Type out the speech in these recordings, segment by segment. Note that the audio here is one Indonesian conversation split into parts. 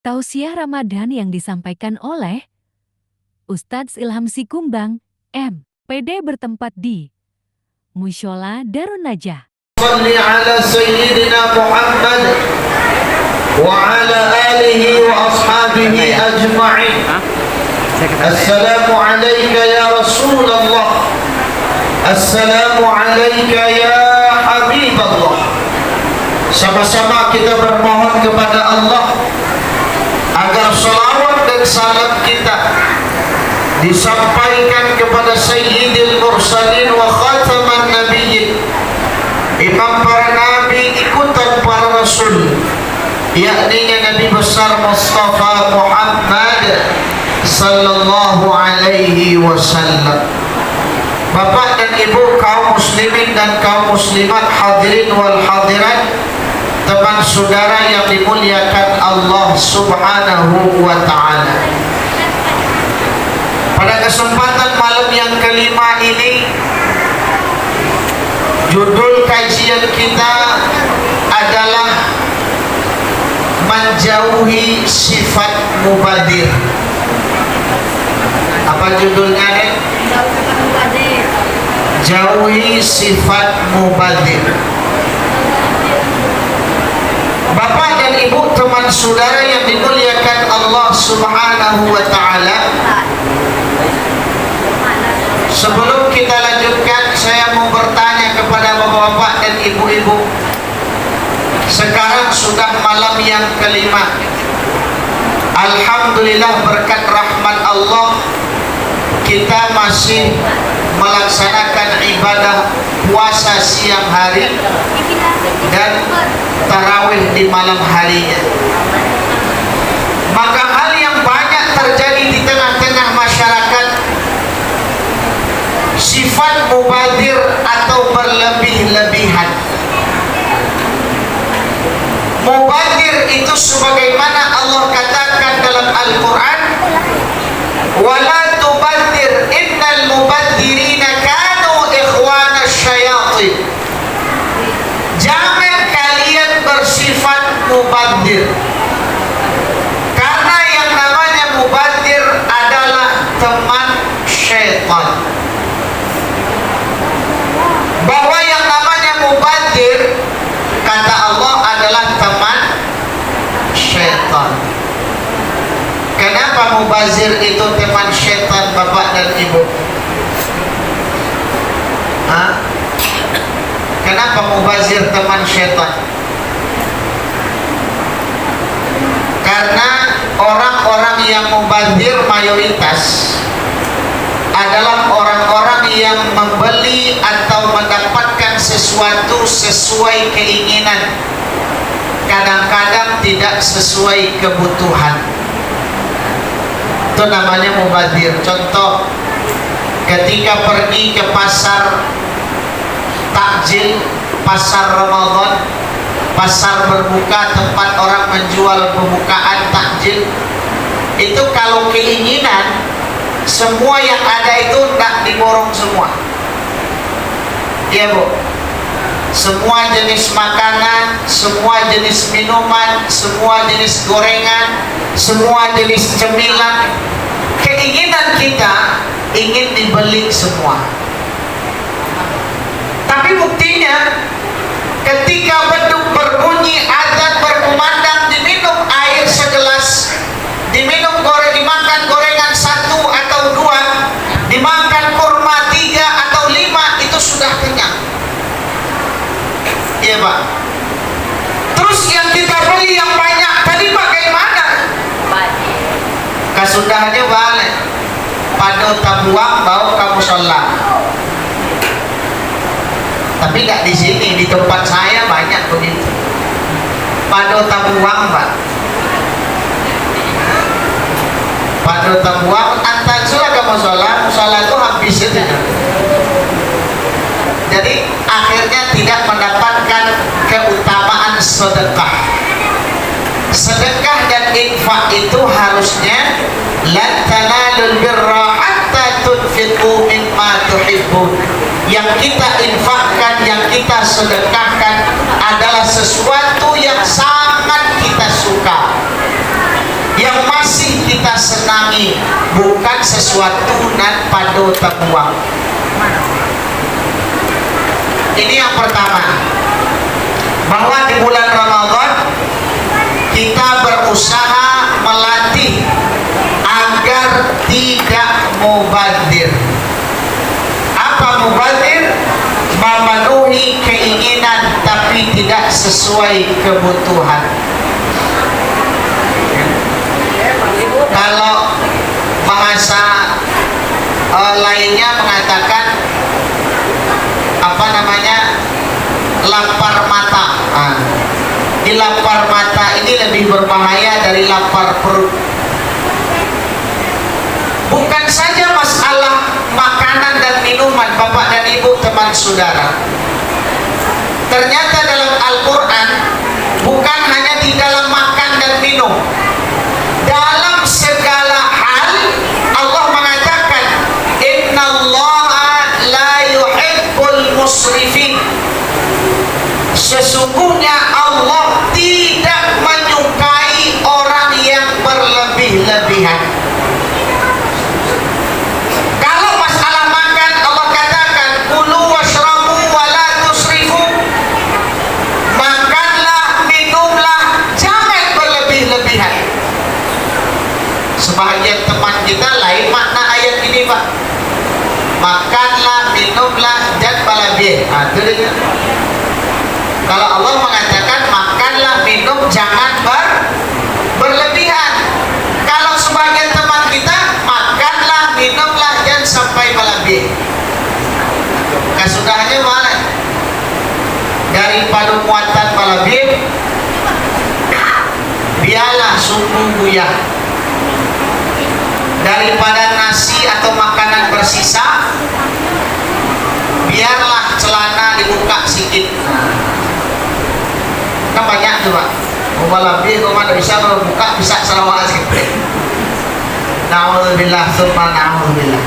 Tausiah Ramadan yang disampaikan oleh Ustadz Ilham Sikumbang, M.Pd bertempat di Mushola Darun Najah. Salli ala Sayyidina Muhammad wa ala alihi wa ashabihi ajma'in. Assalamu alayka ya Rasulullah. Assalamu alayka ya Habiballah. Sama-sama kita bermohon kepada Allah agar salawat dan salam kita disampaikan kepada Sayyidil Mursalin wa Khataman Nabiyyin, imam para nabi, ikutan para rasul, yakni Nabi besar Mustafa Muhammad sallallahu alaihi wasallam. Bapak dan ibu kaum muslimin dan kaum muslimat, hadirin wal hadirat, teman saudara yang dimuliakan Allah subhanahu wa ta'ala. Pada kesempatan malam yang kelima ini, judul kajian kita adalah menjauhi sifat mubadir. Apa judulnya nih? Jauhi sifat mubadir. Bapak dan ibu teman saudara yang dimuliakan Allah subhanahu wa ta'ala, sebelum kita lanjutkan, saya mau bertanya kepada bapak-bapak dan ibu-ibu. Sekarang sudah malam yang kelima. Alhamdulillah berkat rahmat Allah, kita masih melaksanakan ibadah puasa siang hari dan tarawih di malam harinya. Maka hal yang banyak terjadi di tengah-tengah masyarakat, sifat mubadir atau berlebih-lebihan. Mubadir itu sebagaimana Allah katakan dalam Al-Quran, wala tubadir innal mubadirina kanu ikhwana syayatin. Jangan kalian bersifat mubadir, karena yang namanya mubadir adalah teman syaitan. Bahwa yang namanya mubadir, kata Allah, adalah teman syaitan. Kenapa mubazir itu teman syaitan, bapak dan ibu? Kenapa mubazir teman syaitan? Karena orang-orang yang mubazir mayoritas adalah orang-orang yang membeli atau mendapatkan sesuatu sesuai keinginan, kadang-kadang tidak sesuai kebutuhan. Itu namanya mubazir. Contoh, ketika pergi ke pasar takjil, pasar Ramadan, pasar berbuka, tempat orang menjual pembukaan takjil, itu kalau keinginan, semua yang ada itu tidak diborong semua. Iya bu, semua jenis makanan, semua jenis minuman, semua jenis gorengan, semua jenis cemilan, keinginan kita ingin dibeli semua. Tapi buktinya, ketika beduk berbunyi, azan berkumandang, diminum air segelas, diminum dimakan gorengan 1 atau 2, dimakan kurma 3 atau 5, itu sudah kenyang. Iya pak. Terus yang kita beli yang banyak tadi bagaimana? Kasudahannya balik. Pado tabuang bau kamu sholat. Tapi nggak di sini, di tempat saya banyak begitu. Pado tabuang pak. Pado tabuang antar sulah kamu sholat itu habis itu. Jadi akhirnya tidak mendapatkan keutamaan sedekah. Sedekah dan infak itu harusnya lan tanalul birra hatta tunfiqu mimma tuhibbun. Yang kita infakkan, yang kita sedekahkan adalah sesuatu yang sangat kita suka. kita senangi, bukan sesuatu nan pado terbuang. Ini yang pertama, bahwa di bulan Ramadan kita berusaha melatih agar tidak mubadir. Apa mubadir? Memenuhi keinginan tapi tidak sesuai kebutuhan. Kalau bahasa lainnya mengatakan apa namanya, lapar mata. Di lapar mata ini lebih berbahaya dari lapar perut. Bukan saja masalah makanan dan minuman, Bapak dan Ibu, teman saudara. Ternyata dalam Al-Quran bukan hanya di dalam makan dan minum, dalam segala hal Allah mengatakan innallaha la yuhibbul musrifin. Sesungguhnya Allah tidak menyukai orang yang berlebih-lebihan. Kalau masalah makan, Allah katakan kulu washrabu wa la tusrifu. Makanlah, minumlah, jangan berlebih-lebihan. Sebahagian teman kita lain makna ayat ini, Pak. Makanlah, minumlah, jangan berlebih. Itu dia. Kalau Allah mengatakan makanlah, minum, jangan berlebihan. Kalau sebagian teman kita makanlah, minumlah, jangan sampai berlebih. Kesudahannya mana? Daripada muatan berlebih, biarlah sumbu buyah. Daripada nasi atau makanan bersisa, biarlah celana dibuka sedikit. Kan banyak tuh, Pak. Mau lebih, kalau ada bisa buka, bisa selawat sedikit. Na'udzubillah, summa na'udzubillah.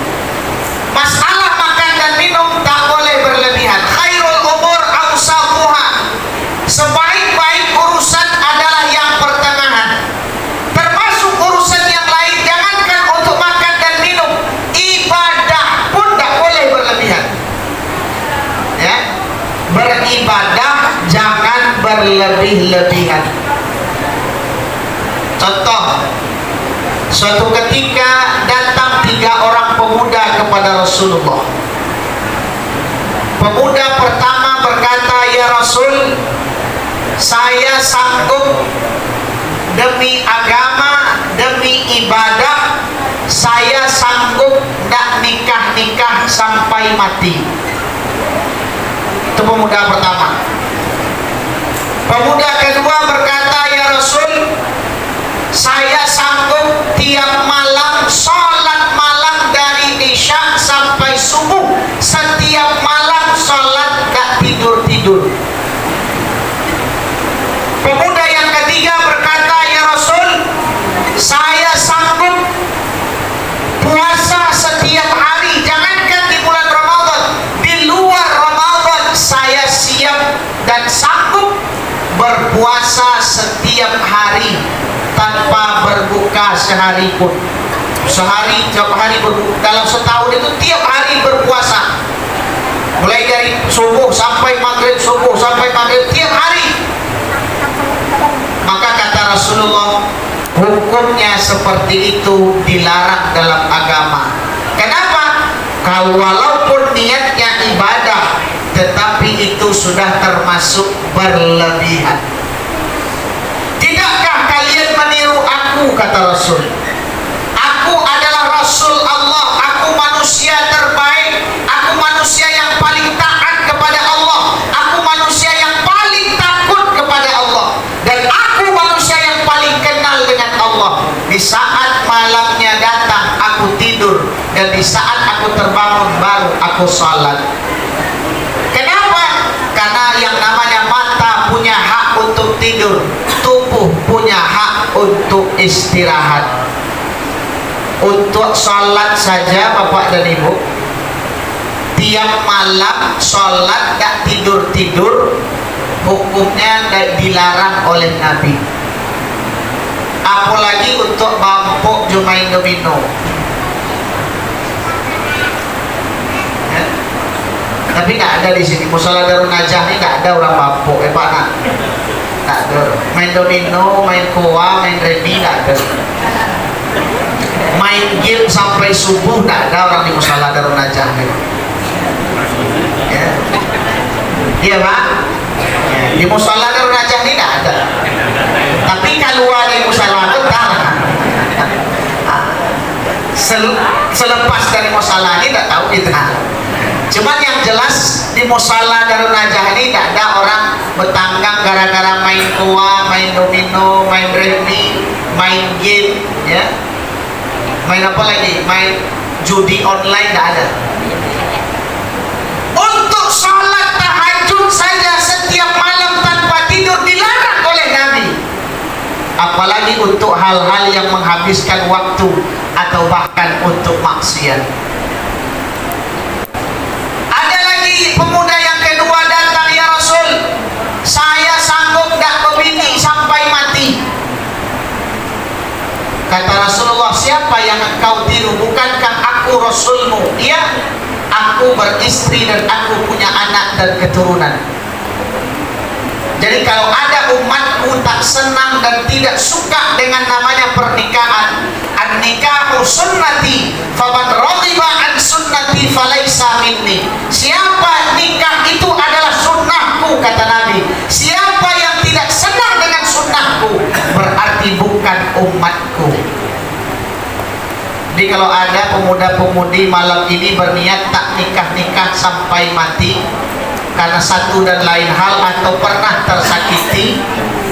Masalah makan dan minum tak boleh berlebihan. Khairul umur awsaquha. Sebaik-baik urusan adalah yang pertengahan. Termasuk urusan yang lain, jangankan untuk makan dan minum, ibadah pun tak boleh berlebihan. Ya, beribadah jangan berlebih-lebihan. Contoh, suatu ketika datang 3 orang pemuda kepada Rasulullah. Pemuda pertama berkata, "Ya Rasul, saya sanggup demi agama, demi ibadah, saya sanggup tak nikah-nikah sampai mati." Itu pemuda pertama. Pemuda kedua berkata, "Ya Rasul, saya sanggup tiap malam sholat malam dari isya sampai subuh, setiap malam sholat gak tidur-tidur." Pemuda yang ketiga berkata, "Ya Rasul, saya sanggup puasa setiap hari, jangankan di bulan Ramadan, di luar Ramadan saya siap dan sanggup berpuasa setiap hari tanpa berbuka sehari pun." Sehari, tiap hari berbuka. Dalam setahun itu tiap hari berpuasa, mulai dari subuh sampai maghrib, subuh sampai maghrib, tiap hari. Maka kata Rasulullah, hukumnya seperti itu dilarang dalam agama. Kenapa? Kalau walaupun niatnya ibadah, tetapi itu sudah termasuk berlebihan. Tidakkah kalian meniru aku, kata Rasul? Aku adalah Rasul Allah, aku manusia terbaik, aku manusia yang paling taat kepada Allah, aku manusia yang paling takut kepada Allah, dan aku manusia yang paling kenal dengan Allah. Di saat malamnya datang, aku tidur, dan di saat aku terbangun baru aku salat. Kenapa? Karena yang namanya mata punya hak untuk tidur, tubuh punya hak untuk istirahat. Untuk sholat saja, Bapak dan Ibu, tiap malam sholat tak tidur-tidur, hukumnya dilarang oleh Nabi. apalagi untuk bampuk main domino. Ya. Tapi nggak ada di sini. Musala Darun Najah ini nggak ada orang bampuk, Pak nak. Nggak ada. Main domino, main koa, main remi nggak ada. Main game sampai subuh nggak ada orang di Musala Darun Najah ini. Ya. Iya Pak. Ya. Di Musala Darun Najah ini nggak ada. Tapi keluar dari musala itu selepas dari musala ini tidak tahu kita. Cuman yang jelas di musala Darun Najah ini tidak ada orang bertanggang gara-gara main koa, main domino, main remi, main game, ya. Main apa lagi? Main judi online tidak ada. Untuk sholat tahajud saja setiap malam tanpa tidur dilarang oleh Nabi. Apalagi untuk hal-hal yang menghabiskan waktu atau bahkan untuk maksiat. Ada lagi pemuda yang kedua datang, ya Rasul, saya sanggup tak berbini sampai mati. Kata Rasulullah, siapa yang engkau tiru? Bukankah aku Rasulmu? Iya, aku beristri dan aku punya anak dan keturunan. Jadi kalau ada umatku tak senang dan tidak suka dengan namanya pernikahan, an-nikahu sunnati faman raghiba an sunnati falaisa minni. Siapa nikah itu adalah sunnahku, kata Nabi. Siapa yang tidak senang dengan sunnahku berarti bukan umatku. Jadi kalau ada pemuda-pemudi malam ini berniat tak nikah-nikah sampai mati karena satu dan lain hal atau pernah tersakiti,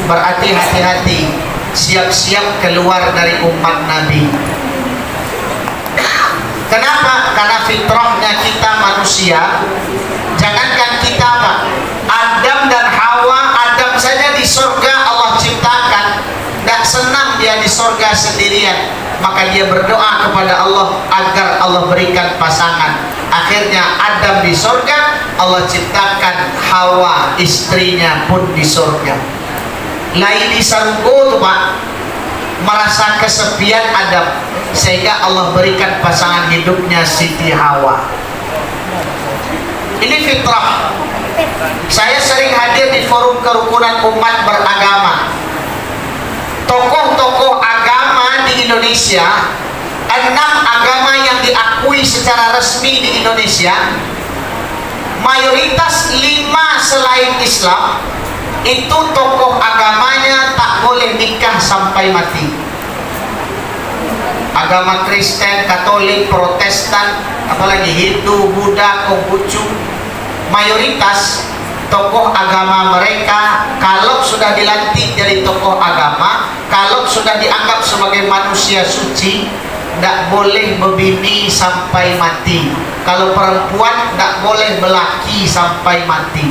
berarti hati-hati, siap-siap keluar dari umat Nabi. Kenapa? Karena fitrahnya kita manusia. Jangankan kita Pak, Adam dan Hawa, Adam saja di surga Allah ciptakan, tidak senang dia di surga sendirian, maka dia berdoa kepada Allah agar Allah berikan pasangan. Akhirnya Adam di surga, Allah ciptakan Hawa istrinya pun di surga. Lain di sarunggo tuh Pak, merasa kesepian Adam, sehingga Allah berikan pasangan hidupnya Siti Hawa. Ini fitrah. Saya sering hadir di forum kerukunan umat beragama. Tokoh-tokoh agama di Indonesia, 6 agama yang diakui secara resmi di Indonesia, mayoritas 5 selain Islam, itu tokoh agamanya tak boleh nikah sampai mati. Agama Kristen, Katolik, Protestan, apalagi Hindu, Buddha, Konghucu, mayoritas tokoh agama mereka kalau sudah dilantik jadi tokoh agama, kalau sudah dianggap sebagai manusia suci, tidak boleh berbini sampai mati. Kalau perempuan tidak boleh belaki sampai mati.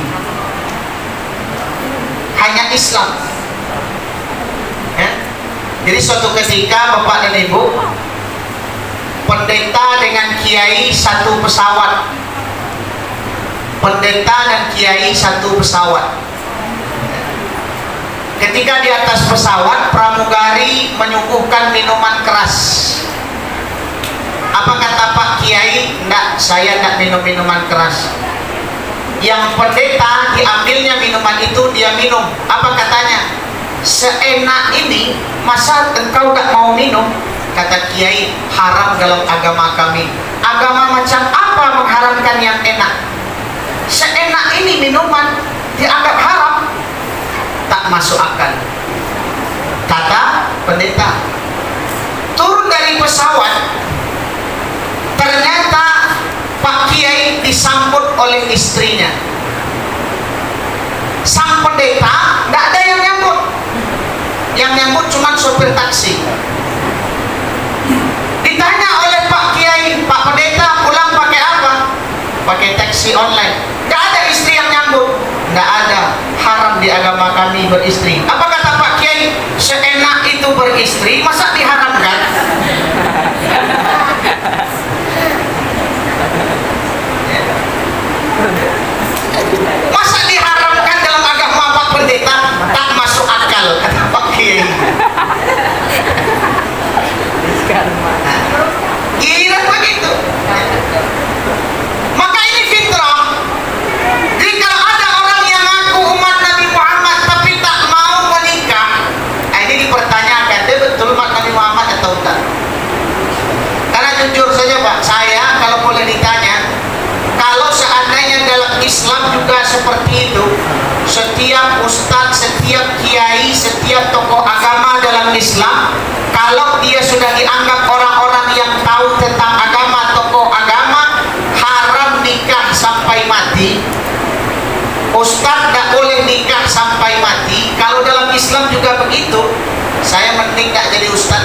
Hanya Islam. Ya? Jadi suatu ketika Bapak dan Ibu, pendeta dengan kiai satu pesawat. Pendeta dan kiai satu pesawat. Ketika di atas pesawat, pramugari menyuguhkan minuman keras. Apa kata Pak Kiai? Enggak, saya enggak minum minuman keras. Yang pendeta diambilnya minuman itu, dia minum. Apa katanya? Seenak ini, masa engkau enggak mau minum? Kata Kiai, haram dalam agama kami. Agama macam apa mengharamkan yang enak? Seenak ini minuman dianggap haram. Tak masuk akal. Kata pendeta, turun dari pesawat, ternyata Pak Kiai disambut oleh istrinya. Sang pendeta tidak ada yang nyambut. Yang nyambut cuma sopir taksi. Ditanya oleh Pak Kiai, Pak Pendeta pulang pakai apa? Pakai taksi online. Tidak ada istri yang nyambut. Tidak ada, haram di agama kami beristri. Apa kata Pak Kiai? Seenak itu beristri, masa diharamkan? Masa diharamkan dalam agama Pak Pendeta? Tak masuk akal, kata Pak Kiai.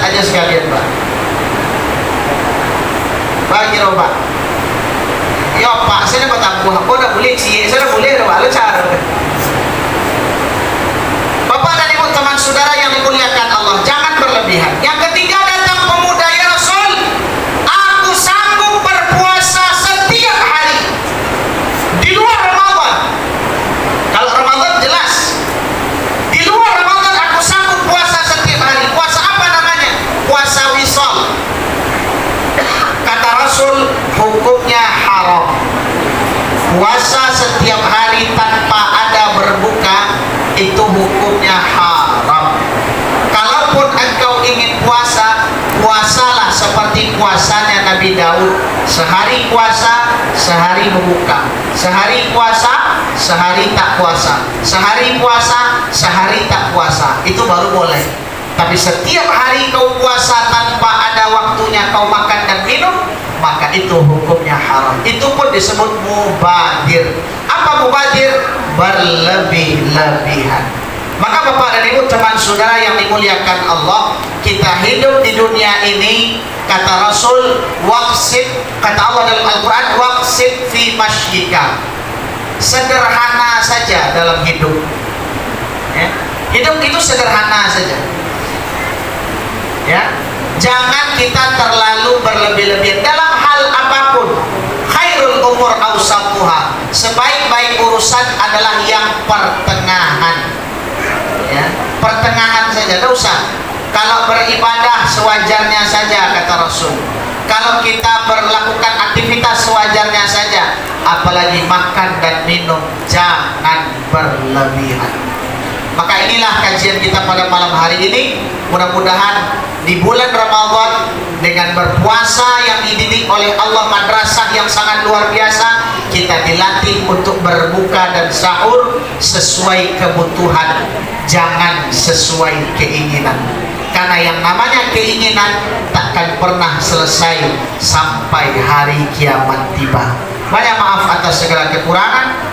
aja sekalian Pak. Bagi Pak. Ya Pak, saya dapat tambuh. Aku udah boleh sih, saya udah boleh Pak. Lu cara. Bapak dan Ibu teman saudara yang dimuliakan Allah, jangan berlebihan. Yang ketiga datang pemuda, ya Rasul, aku sanggup berpuasa setiap hari di luar Ramadan. Kalau Ramadan jelas, di luar Ramadan aku sanggup puasa setiap hari. Puasa apa namanya? Puasa wisol. Kata Rasul, hukumnya haram. Puasa setiap hari tanpa ada berbuka itu hukumnya haram. Kalaupun engkau ingin puasa, puasalah seperti puasanya Nabi Daud. Sehari puasa, sehari berbuka. Sehari puasa, sehari tak puasa. Sehari puasa, sehari tak puasa. Itu baru boleh. Tapi setiap hari kau puasa tanpa ada waktunya kau makan dan minum, maka itu hukumnya haram. Itu pun disebut mubadir. Apa mubadir? Berlebih-lebihan. Maka Bapak dan Ibu teman saudara yang dimuliakan Allah, kita hidup di dunia ini, kata Rasul, waqsid, kata Allah dalam Al-Quran, waqsid fi mashyika. Sederhana saja dalam hidup. Ya. Hidup itu sederhana saja. Ya, jangan kita terlalu berlebih-lebihan dalam hal apapun. Khairul umur awsatuha. Sebaik-baik urusan adalah yang pertengahan. Ya, pertengahan saja, tidak usah. Kalau beribadah sewajarnya saja, kata Rasul. Kalau kita melakukan aktivitas sewajarnya saja, apalagi makan dan minum, jangan berlebihan. Maka inilah kajian kita pada malam hari ini. Mudah-mudahan di bulan Ramadan dengan berpuasa yang dididik oleh Allah, madrasah yang sangat luar biasa, kita dilatih untuk berbuka dan sahur sesuai kebutuhan, jangan sesuai keinginan. Karena yang namanya keinginan takkan pernah selesai sampai hari kiamat tiba. Banyak maaf atas segala kekurangan.